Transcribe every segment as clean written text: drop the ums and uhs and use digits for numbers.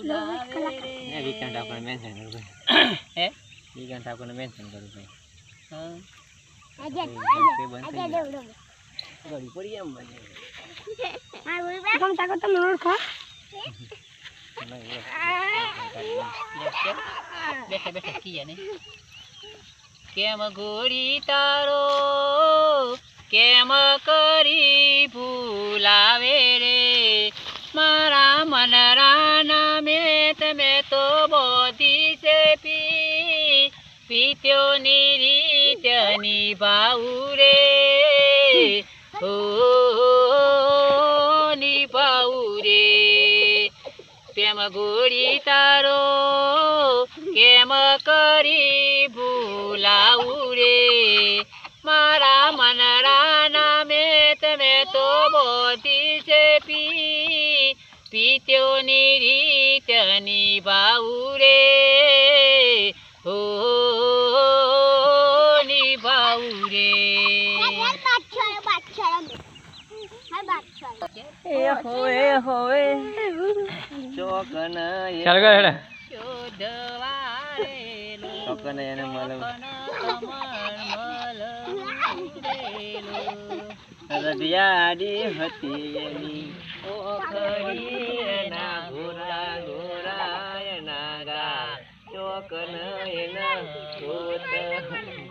ને વિકાંત આપણે મેન્શન કરું હે વિકાંત આપણે મેન્શન કરું ભાઈ હા આજે ગાડી પડી એમ બને હા બોલ બે કોણ તાકો તમે ઓળખો બેઠા બેઠા કીયા ને કેમ ગોરી તારો કેમ કરી ભૂલાવે રે મારા મનરાના મેં તમે તો બોધી છે પીત્યોની રીત નિભાવું રે ઓ નિભાવું રે પ્રેમ ગોરી તારો કેમ કરી ભૂલાવું રે મારા મનરાના મેં તમે તો બોધી છે પીત્યોની રીત નિભાવું રે ઓ નિભાવું રે ચોકન ચોકન એને મળે રડિયાડી હતી એની ઓખડી એના ઘોરા ઘોરા એના ગા ચોકન એના ગોત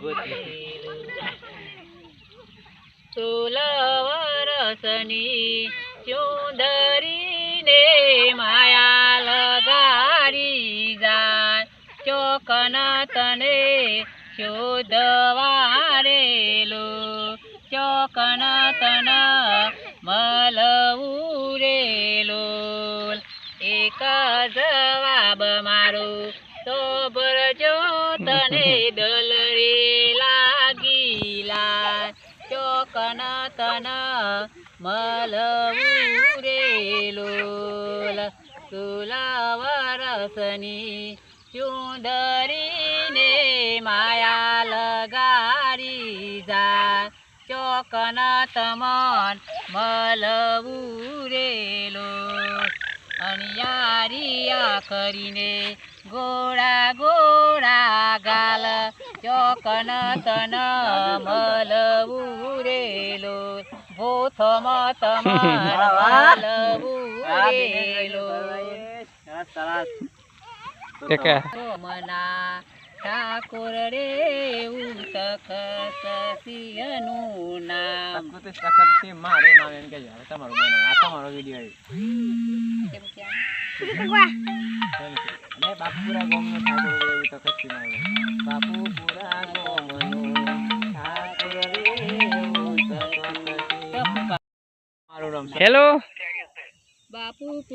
ગોતી તુલવરસની ચુંદરીને માયા લગાડી જાય ચોકન તને શોધવારેલો ચોકન તન મળવું રેલો એક જવાબ મારો તો ભરજો તને દલ રે લાગીલા ચોકન તન મળવું રેલો તુલવરસની ચુંદરીને માયા લગાડી જાય ચોકન તમન મળવું રેલો અણિયારિયા કરીને ગોળા ગોળા ગાલ ચોકન તન મળવું રેલો ભૂથમ તમન મળવું રેલો મના ઠાકોર રે ઉતખસિયનું નામ મારું નામ એમ કે તમારું બનાવો આ તમારો વિડીયો બાપુપુરા ગામનો ઠાકોર રે ઉતખસિયનું બાપુપુરા ગામનો ઠાકોર રે ઉતખસિયનું મારું નામ હેલો બાપુ